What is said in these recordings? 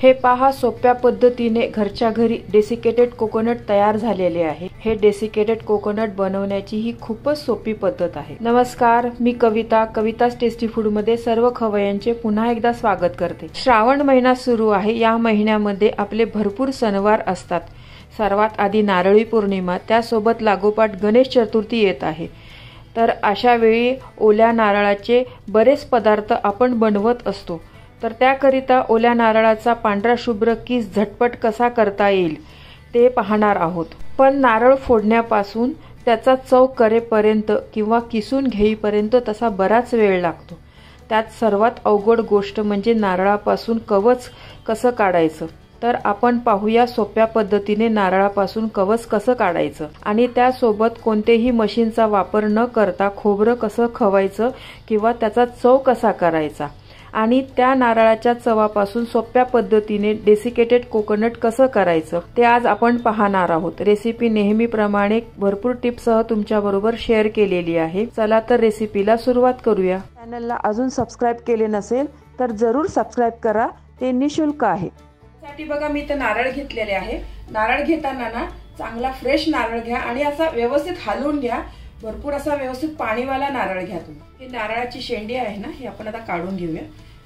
हे पहा, सोप्या पद्धतीने घरच्या घरी डेसिकेटेड कोकोनट तयार झालेले आहे। हे डेसिकेटेड कोकोनट बनवण्याची ही खूपच सोपी पद्धत आहे। नमस्कार, मी कविता's टेस्टी फूड मध्ये सर्व खवय्यांचे पुन्हा एकदा स्वागत करते। श्रावण महिना सुरू आहे। या महिन्यामध्ये आपले भरपूर सणवार असतात। सर्वात आधी नारळी पौर्णिमा, त्यासोबत लागोपाठ गणेश चतुर्थी येत आहे। तर अशा वेळी ओल्या नारळाचे बरेच पदार्थ आपण बनवत असतो। तर त्याकरिता ओल्या नारळाचा पांढरा शुभ्र किस झटपट कसा करता येईल ते पाहणार आहोत। पण नारळ फोडण्यापासून त्याचा चव करेपर्यंत किंवा किसून घेईपर्यंत तसा बराच वेळ लागतो। त्यात सर्वात अवघड गोष्ट म्हणजे नारळापासून कवच कसं काढायचं। तर आपण पाहूया सोप्या पद्धतीने नारळापासून कवच कसं काढायचं आणि त्यासोबत कोणतेही मशीनचा वापर न करता खोबरं कसं खवायचं किंवा त्याचा चव कसा करायचा आणि त्या नारळाच्या चवापासून सोप्या पद्धतीने डेसिकेटेड कोकोनट कसं करायचं ते आज आपण पाहणार आहोत। रेसिपी नेहमीप्रमाणे भरपूर टिप्ससह तुमच्याबरोबर शेअर केलेली आहे। चला तर रेसिपीला सुरुवात करूया। चॅनलला अजून सबस्क्राइब केले नसेल तर जरूर सबस्क्राइब करा, ते निशुल्क आहे। साठी बघा, मी इथे नारळ घेतलेले आहे। नारळ घेताना ना चांगला फ्रेश नारळ घ्या आणि असा व्यवस्थित हलवून घ्या। भरपूर असा व्यवस्थित पाणीवाला नारळ घ्या तुम्ही। ही नारळाची शेंडी आहे ना, ही आपण आता काढून घेऊया।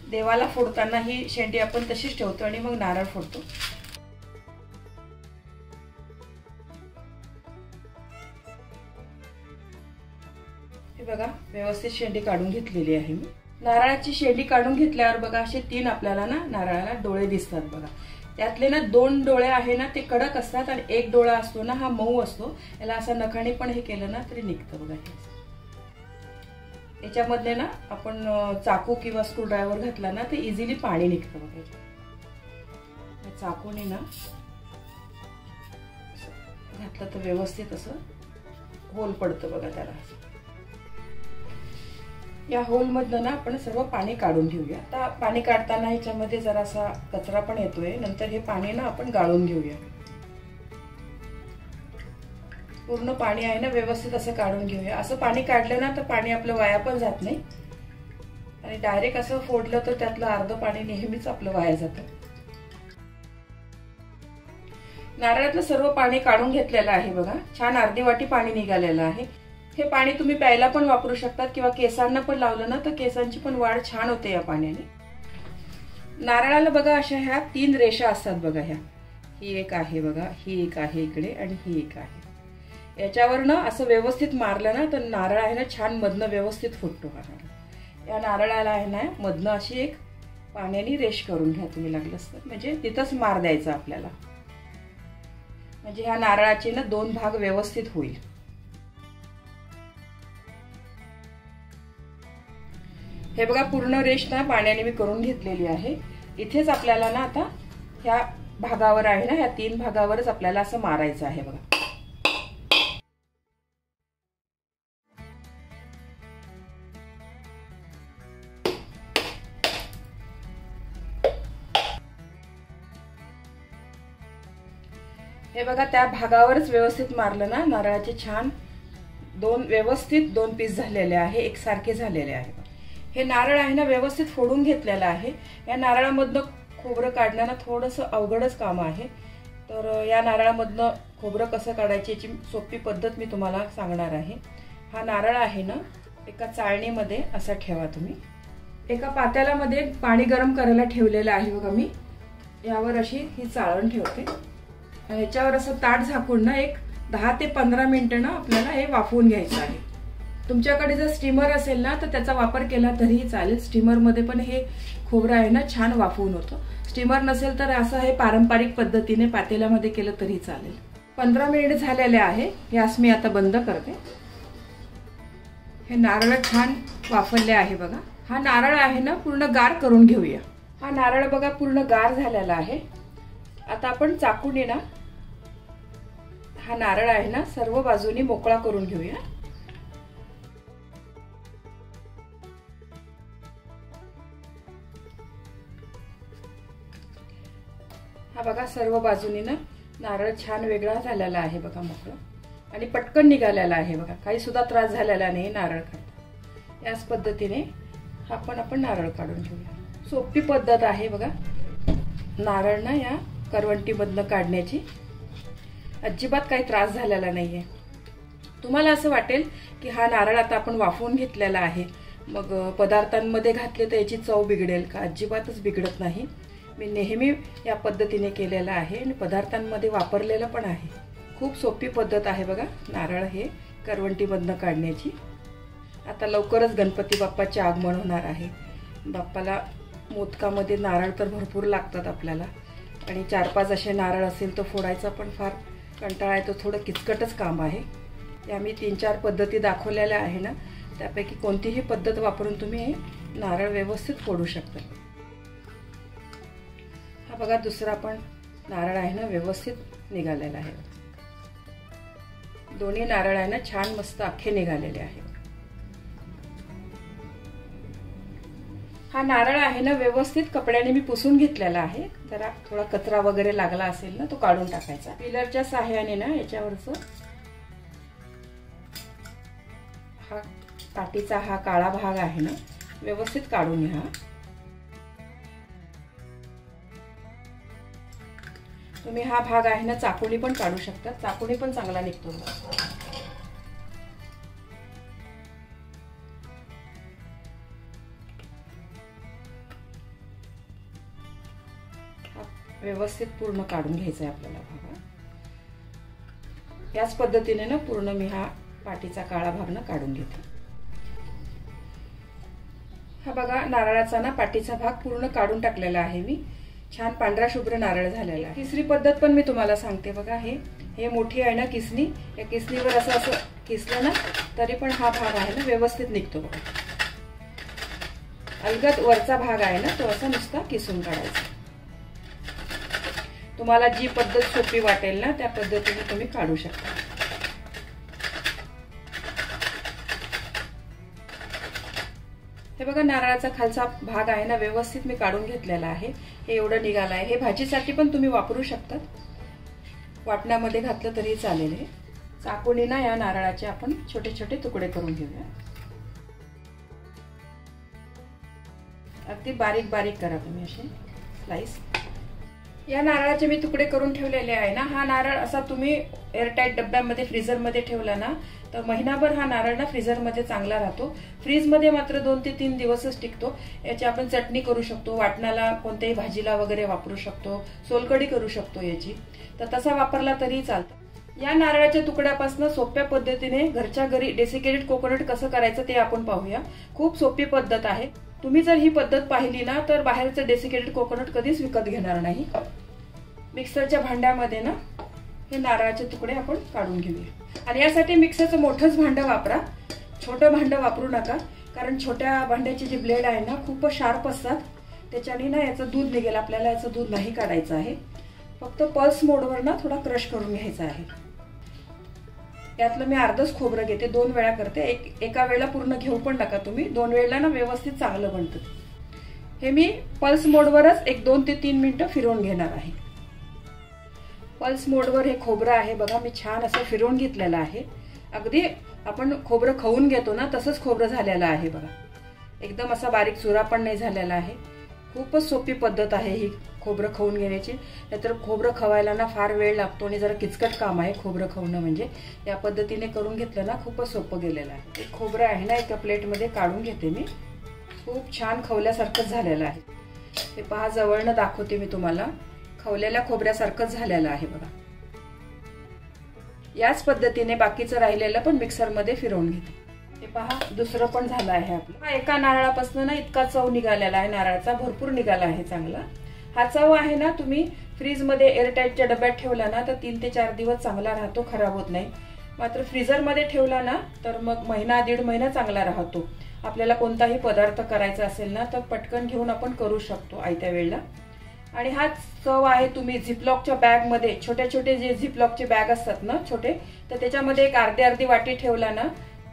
देवाला फोडताना ही शेंडी आपण तशीच ठेवतो आणि मग नारळ फोडतो। हे बघा, व्यवस्थित शेंडी काढून घेतलेली आहे मी। नारळाची शेंडी काढून घेतल्यावर बघा असे 3 आपल्याला ना नारळाला डोळे दिसतात बघा। त्यातले ना 2 डोळे आहे ना ते कडक असतात आणि एक डोळा असतो ना हा मऊ असतो। याला असं नखाने पण हे केलं ना तरी निघतं बघा। याच्यामध्ये ना आपण चाकू किंवा स्क्रूड्रायव्हर घातला ना ते इझिली पाणी निघतं बघा। चाकूने ना घातलं तर व्यवस्थित असं होल पडतं बघा त्याला। या होल मधनं ना आपण सर्व पाणी काढून घेऊया। आता पाणी काढताना ह्याच्यामध्ये जरासा कचरा पण येतोय, नंतर हे पाणी ना आपण गाळून घेऊया। पूर्ण पाणी आहे ना व्यवस्थित असं काढून घेऊया। असं पाणी काढलं ना तर पाणी आपलं वाया पण जात नाही आणि डायरेक्ट असं फोडलं तर त्यातलं अर्ध पाणी नेहमीच आपलं वाया जातं। नारळातलं सर्व पाणी काढून घेतलेलं आहे बघा। छान अर्धी वाटी पाणी निघालेलं आहे। हे पाणी तुम्ही प्यायला पण वापरू शकतात किंवा केसांना पण लावलं ना तर केसांची पण वाढ छान होते या पाण्याने। नारळाला बघा अशा ह्या 3 रेषा असतात बघा। ह्या ही एक आहे बघा, ही एक आहे इकडे आणि ही एक आहे। याच्यावर ना असं व्यवस्थित मारलं ना तर नारळ आहे ना छान मधनं व्यवस्थित फुटतो हा नारळ। या नारळाला आहे ना मधनं अशी एक पाण्याने रेष करून घ्या तुम्ही लागलंच तर, म्हणजे तिथंच मार द्यायचा आपल्याला, म्हणजे ह्या नारळाचे ना 2 भाग व्यवस्थित होईल। हे बघा, पूर्ण रेष ना पाण्याने मी करून घेतलेली आहे। इथेच आपल्याला ना आता ह्या भागावर आहे ना, ह्या 3 भागावरच आपल्याला असं मारायचं आहे बघा। हे बघा, त्या भागावरच व्यवस्थित मारलं ना नारळाचे छान व्यवस्थित 2 पीस झालेले आहे, एकसारखे झालेले आहे। हे नारळ आहे ना व्यवस्थित फोडून घेतलेलं आहे। या नारळामधनं खोबरं काढणं ना थोडंसं अवघडच काम आहे। तर या नारळामधनं खोबरं कसं काढायची याची सोपी पद्धत मी तुम्हाला सांगणार आहे। हा नारळ आहे ना एका चाळणीमध्ये असा ठेवा तुम्ही। एका पातेल्यामध्ये पाणी गरम करायला ठेवलेलं आहे बघा मी। यावर अशी ही चाळण ठेवते आणि याच्यावर असं ताट झाकून ना एक 10 ते 15 मिनिटं ना आपल्याला हे वाफवून घ्यायचं आहे। तुमच्याकडे जर स्टीमर असेल ना तर त्याचा वापर केला तरीही चालेल। स्टीमर मध्ये पण हे खोबरं आहे ना छान वाफवून होतं। स्टीमर नसेल तर असं हे पारंपरिक पद्धतीने पातेल्यामध्ये केलं तरी चालेल। 15 मिनिट झालेले आहे। गॅस मी आता बंद करते। हे नारळ छान वाफवले आहे बघा। हा नारळ आहे ना पूर्ण गार करून घेऊया। हा नारळ बघा पूर्ण गार झालेला आहे। आता आपण चाकूने ना हा नारळ आहे ना सर्व बाजूनी मोकळा करून घेऊया। हा बघा, सर्व बाजूनी ना नारळ छान वेगळा झालेला आहे बघा, मोकळा आणि पटकन निघालेला आहे बघा। काही सुद्धा त्रास झालेला नाही नारळ काढताना। याच पद्धतीने आपण नारळ काढून घेऊया। सोपी पद्धत आहे बघा। नारळ ना या करवंटीमधनं काढण्याची अजिबात काही त्रास झालेला नाहीये। तुम्हाला असं वाटेल की हा नारळ आता आपण वाफवून घेतलेला आहे, मग पदार्थांमध्ये घातले तर याची चव बिघडेल का? अजिबातच बिघडत नाही। मी नेहमी या पद्धतीने केलेला आहे आणि पदार्थांमध्ये वापरलेलं पण आहे। खूप सोपी पद्धत आहे बघा नारळ हे करवंटीमधनं काढण्याची। आता लवकरच गणपती बाप्पाचे आगमन होणार आहे। बाप्पाला मोदकामध्ये नारळ तर भरपूर लागतात आपल्याला, आणि 4-5 असे नारळ असेल तर फोडायचा पण फार कंटाळा येतो, थोडं किचकटच काम आहे। या मी 3-4 पद्धती दाखवलेल्या आहे ना, त्यापैकी कोणतीही पद्धत वापरून तुम्ही हे नारळ व्यवस्थित फोडू शकता। हा बघा दुसरा पण नारळ आहे ना व्यवस्थित निघालेला आहे। दोन्ही नारळ आहे ना छान मस्त अख्खे निघालेले आहे। हा नारळ आहे ना व्यवस्थित कपड्याने मी पुसून घेतलेला आहे। जरा थोडा कचरा वगैरे लागला असेल ना तो काढून टाकायचा पिलरच्या सहाय्याने ना। याच्यावरचं हा पाटीचा हा काळा भाग आहे ना व्यवस्थित काढून घ्या। तुम्ही हा भाग आहे ना चाकूने पण काढू शकता, चाकूने पण चांगला निघतो। व्यवस्थित पूर्ण काढून घ्यायचा आहे आपल्याला भाग। याच पद्धतीने ना पूर्ण मी हा पाटीचा काळा भाग ना काढून घेते। हा बघा नारळाचा ना पाटीचा भाग पूर्ण काढून टाकलेला आहे मी। छान पांढरा शुभ्र नारळ झालेला आहे। तिसरी पद्धत पण मी तुम्हाला सांगते बघा। हे मोठी आहे ना किसनी, या किसनीवर असं असं किसलं ना तरी पण हा भाग आहे ना व्यवस्थित निघतो बघा। अलगद वरचा भाग आहे ना तो असा नुसता किसून काढायचा। तुम्हाला जी पद्धत सोपी वाटेल ना त्या पद्धतीने तुम्ही काढू शकता। हे बघा नारळाचा खालचा भाग आहे ना व्यवस्थित मी काढून घेतलेला आहे। हे एवढं निघालं आहे। हे भाजीसाठी पण तुम्ही वापरू शकता, वाटणामध्ये घातलं तरी चालेल। हे चाकूने ना या नारळाचे आपण छोटे छोटे तुकडे करून घेऊया। अगदी बारीक बारीक करा तुम्ही असे स्लाइस। या नारळाचे मी तुकडे करून ठेवलेले आहे ना। हा नारळ असा तुम्ही एअरटाईट डब्यामध्ये फ्रीझरमध्ये ठेवला ना तर महिनाभर हा नारळ ना फ्रीझरमध्ये चांगला राहतो। फ्रीजमध्ये मात्र 2 ते 3 दिवसच टिकतो। याची आपण चटणी करू शकतो, वाटणाला कोणत्याही भाजीला वगैरे वापरू शकतो, सोलकढी करू शकतो याची, तर तसा वापरला तरी चालतं। या नारळाच्या तुकड्यापासून सोप्या पद्धतीने घरच्या घरी डेसिकेटेड कोकोनट कसं करायचं ते आपण पाहूया। खूप सोपी पद्धत आहे। तुम्ही जर ही पद्धत पाहिली ना तर बाहेरचं डेसिकेटेड कोकोनट कधीच विकत घेणार नाही। मिक्सरच्या भांड्यामध्ये ना हे नारळाचे तुकडे आपण काढून घेऊया, आणि यासाठी मिक्सरचं मोठंच भांडं वापरा, छोटं भांडं वापरू नका, कारण छोट्या भांड्याचे जे ब्लेड आहे ना खूप शार्प असतात, त्याच्याने ना याचं दूध निघेल। आपल्याला याचं दूध नाही काढायचं आहे, फक्त पल्स मोडवर ना थोडा क्रश करून घ्यायचा आहे। यातलं मी अर्धच खोबरं घेते, 2 वेळा करते। एका वेळेला पूर्ण घेऊ पण नका तुम्ही, 2 वेळेला ना व्यवस्थित चांगलं बनतं। हे मी पल्स मोडवरच 1-2 ते 3 मिनिटं फिरवून घेणार आहे। पल्स मोडवर हे खोबरं आहे बघा, मी छान असं फिरवून घेतलेलं आहे। अगदी आपण खोबरं खाऊन घेतो ना तसंच खोबरं झालेलं आहे बघा। एकदम असा बारीक चुरा पण नाही झालेला आहे। खूपच सोपी पद्धत आहे ही खोबरं खाऊन घेण्याची। नाहीतर खोबरं खवायला ना फार वेळ लागतो आणि जरा किचकट काम आहे खोबरं खावणं म्हणजे। या पद्धतीने करून घेतलं ना खूपच सोपं गेलेलं आहे। एक खोबरं आहे ना एका प्लेटमध्ये काढून घेते मी। खूप छान खवल्यासारखंच झालेलं आहे। हे पहा जवळनं दाखवते मी तुम्हाला, खवलेल्या खोबऱ्यासारखंच झालेलं आहे बघा। याच पद्धतीने बाकीचं राहिलेलं पण मिक्सरमध्ये फिरवून घेते। हे पहा दुसरं पण झालं आहे आपलं। हा एका नारळापासून ना इतका चव निघालेला आहे, नारळाचा भरपूर निघाला आहे चांगला। हा चव आहे ना तुम्ही फ्रीजमध्ये एअरटाईटच्या डब्यात ठेवला ना तर 3 ते 4 दिवस चांगला राहतो, खराब होत नाही। मात्र फ्रीजरमध्ये ठेवला ना तर मग महिना 1.5 महिना चांगला राहतो। आपल्याला कोणताही पदार्थ करायचा असेल ना तर पटकन घेऊन आपण करू शकतो आयत्या वेळेला। आणि हा चव आहे तुम्ही झिपलॉकच्या बॅग मध्ये, छोटे छोटे जे झिपलॉकचे बॅग असतात ना छोटे, तर त्याच्यामध्ये एक अर्धी वाटी ठेवला ना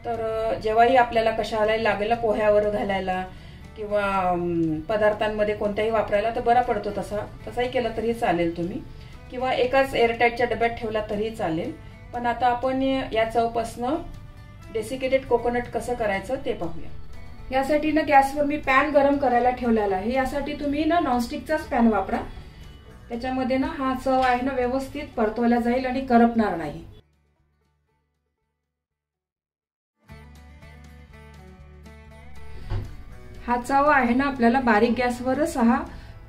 तर जेव्हाही आपल्याला कशाला लागेल, पोह्यावर घालायला किंवा पदार्थांमध्ये कोणत्याही वापरायला तर बरा पडतो। तसाही केलं तरी चालेल तुम्ही, किंवा एकाच एअरटाईटच्या डब्यात ठेवला तरी चालेल। पण आता आपण या चवपासनं डेसिकेटेड कोकोनट कसं करायचं ते पाहूया। यासाठी ना गॅसवर मी पॅन गरम करायला ठेवलेला आहे। यासाठी तुम्ही ना नॉनस्टिकचाच पॅन वापरा, त्याच्यामध्ये ना हा चव आहे ना व्यवस्थित परतवला जाईल आणि करपणार नाही. हा चव आहे ना आपल्याला बारीक गॅसवरच हा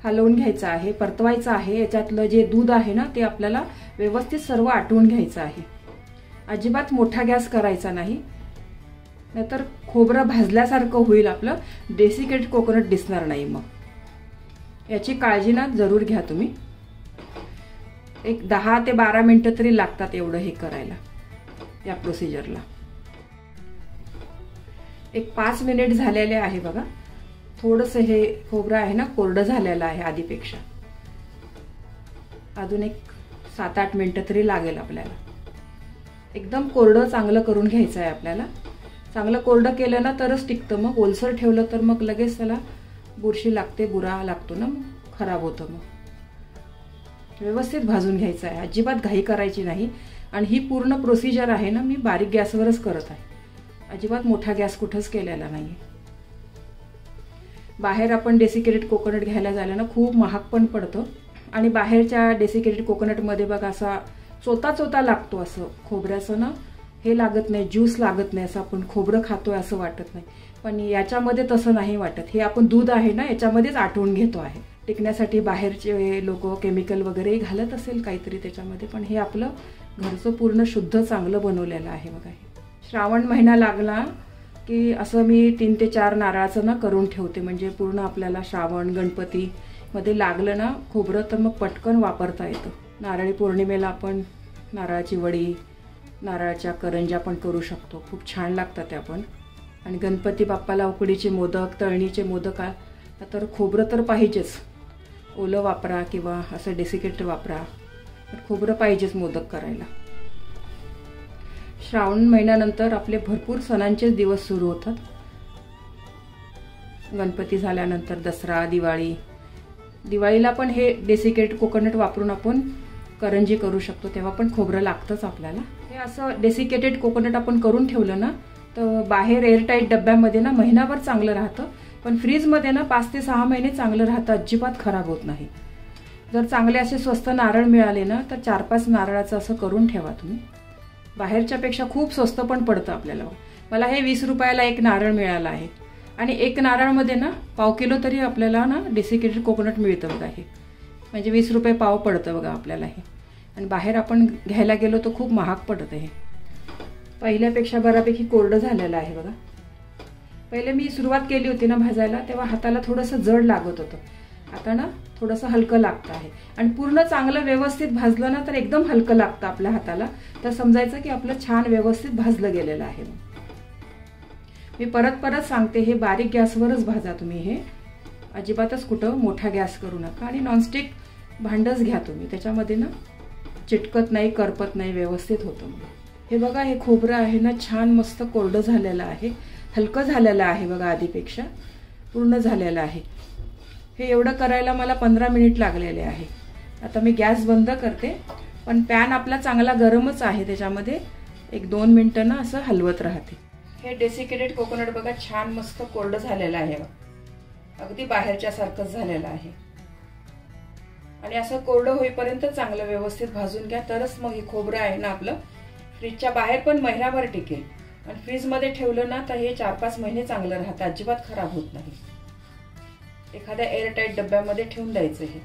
हलवून घ्यायचा आहे, परतवायचा आहे. याच्यातलं जे दूध आहे ना ते आपल्याला व्यवस्थित सर्व आटवून घ्यायचं आहे. अजिबात मोठा गॅस करायचा नाही, नाहीतर खोबरं भाजल्यासारखं होईल, आपलं डेसिकेटेड कोकोनट दिसणार नाही. मग याची काळजी ना जरूर घ्या तुम्ही. एक 10 ते 12 मिनिटं तरी लागतात एवढं हे करायला, या प्रोसिजरला. एक 5 मिनिट झालेले आहे बघा. थोडंसं हे खोबरं आहे ना कोरडं झालेलं आहे आधीपेक्षा. अजून एक 7-8 मिनिटं तरी लागेल आपल्याला. एकदम कोरडं चांगलं करून घ्यायचं आहे आपल्याला. चांगलं कोरडं केलं ना तरच टिकतं. मग ओलसर ठेवलं तर मग लगेच त्याला बुरशी लागते, बुरा लागतो ना, खराब होतं. मग व्यवस्थित भाजून घ्यायचं आहे, अजिबात घाई करायची नाही. आणि ही पूर्ण प्रोसिजर आहे ना मी बारीक गॅसवरच करत आहे, अजिबात मोठा गॅस कुठंच केलेला नाही. बाहेर आपण डेसिकेटेड कोकोनट घ्यायला जायला ना खूप महाग पण पडतं. आणि बाहेरच्या डेसिकेटेड कोकोनटमध्ये बघा असा चोता लागतो, असं खोबऱ्याचं ना हे लागत नाही, ज्यूस लागत नाही, असं आपण खोबरं खातोय असं वाटत नाही. पण याच्यामध्ये तसं नाही वाटत. हे आपण दूध आहे ना याच्यामध्येच आटवून घेतो आहे. टिकण्यासाठी बाहेरचे लोक केमिकल वगैरे घालत असेल काहीतरी त्याच्यामध्ये, पण हे आपलं घरचं पूर्ण शुद्ध चांगलं बनवलेलं आहे बघा. हे श्रावण महिना लागला की असं मी 3 ते 4 नारळाचं ना करून ठेवते, म्हणजे पूर्ण आपल्याला श्रावण गणपती मध्ये लागलं ना खोबरं तर मग पटकन वापरता येतं. नारळी पौर्णिमेला आपण नारळाची वडी, नारळाच्या करंज्या पण करू शकतो, खूप छान लागतात त्या पण. आणि गणपती बाप्पाला उकडीचे मोदक, तळणीचे मोदक तर खोबरं तर पाहिजेच. ओलं वापरा किंवा असं डेसिकेटेड वापरा, तर खोबरं पाहिजेच मोदक करायला. श्रावण महिन्यानंतर आपले भरपूर सणांचे दिवस सुरू होतात. गणपती झाल्यानंतर दसरा, दिवाळी. दिवाळीला पण हे डेसिकेटेड कोकोनट वापरून आपण करंजी करू शकतो, तेव्हा पण खोबरं लागतंच आपल्याला. हे असं डेसिकेटेड कोकोनट आपण करून ठेवलं ना तर बाहेर एअरटाईट डब्यामध्ये ना महिनाभर चांगलं राहतं, पण फ्रीजमध्ये ना 5 ते 6 महिने चांगलं राहतं, अजिबात खराब होत नाही. जर चांगले असे स्वस्त नारळ मिळाले ना तर 4-5 नारळाचं असं करून ठेवा तुम्ही. बाहेरच्यापेक्षा खूप स्वस्त पण पडतं आपल्याला. मला हे 20 रुपयाला एक नारळ मिळाला आहे. आणि एक नारळमध्ये ना पाव किलो तरी आपल्याला ना डेसिकेटेड कोकोनट मिळतं बघा. हे म्हणजे 20 रुपये पाव पडतं बघा आपल्याला हे. आणि बाहेर आपण घ्यायला गेलो तर खूप महाग पडतं. हे पहिल्यापेक्षा बऱ्यापैकी कोरडं झालेलं आहे बघा. पहिले मी सुरुवात केली होती ना भाजायला तेव्हा हाताला थोडंसं जड लागत होतं, आता ना थोडंसं हलकं लागतं आहे. आणि पूर्ण चांगलं व्यवस्थित भाजलं ना तर एकदम हलकं लागतं आपल्या हाताला, तर समजायचं की आपलं छान व्यवस्थित भाजलं गेलेलं आहे. मी परत सांगते, हे बारीक गॅसवरच भाजा तुम्ही. हे अजिबातच कुठं मोठा गॅस करू नका. आणि नॉनस्टिक भांडच घ्या तुम्ही, त्याच्यामध्ये ना चिटकत नाही, करपत नाही, व्यवस्थित होतं. हे बघा, हे खोबरं आहे ना छान मस्त कोरडं झालेलं आहे, हलकं झालेलं आहे बघा, आधीपेक्षा पूर्ण झालेलं आहे. हे एवढं करायला मला 15 मिनिट लागलेले आहे. आता मी गॅस बंद करते, पण पॅन आपला चांगला गरमच आहे, त्याच्यामध्ये 1-2 मिनिटं ना असं हलवत राहते. हे डेसिकेटेड कोकोनट बघा छान मस्त कोरडं झालेलं आहे, अगदी बाहेरच्या सारखंच झालेलं आहे. आणि असं कोरडं होईपर्यंत चांगलं व्यवस्थित भाजून घ्या, तरच मग हे खोबरं आहे ना आपलं फ्रीजच्या बाहेर पण महिनाभर टिकेल. आणि फ्रीजमध्ये ठेवलं ना तर हे 4-5 महिने चांगलं राहतं, अजिबात खराब होत नाही. एखाद्या एअरटाईट डब्यामध्ये ठेवून द्यायचं. हे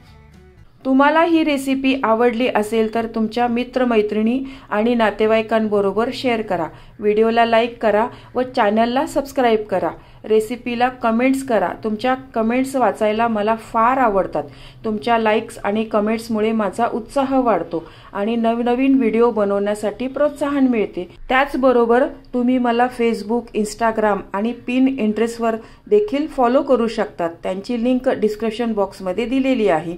तुम्हाला ही रेसिपी आवडली असेल तर तुमच्या मित्रमैत्रिणी आणि नातेवाईकांबरोबर शेअर करा, व्हिडिओला लाईक करा व चॅनलला सबस्क्राईब करा. रेसिपीला कमेंट्स करा, तुमच्या कमेंट्स वाचायला मला फार आवडतात. तुमच्या लाईक्स आणि कमेंट्समुळे माझा उत्साह वाढतो आणि नवनवीन व्हिडिओ बनवण्यासाठी प्रोत्साहन मिळते. त्याचबरोबर तुम्ही मला फेसबुक, इंस्टाग्राम आणि पिनट्रेस्टवर देखील फॉलो करू शकतात, त्यांची लिंक डिस्क्रिप्शन बॉक्समध्ये दिलेली आहे.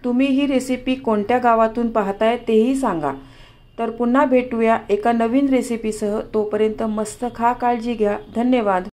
तुम्ही ही रेसिपी कोणत्या गावातून पाहताय तेही सांगा. तर पुन्हा भेटूया एका नवीन रेसिपीसह. तोपर्यंत मस्त खा, काळजी घ्या. धन्यवाद.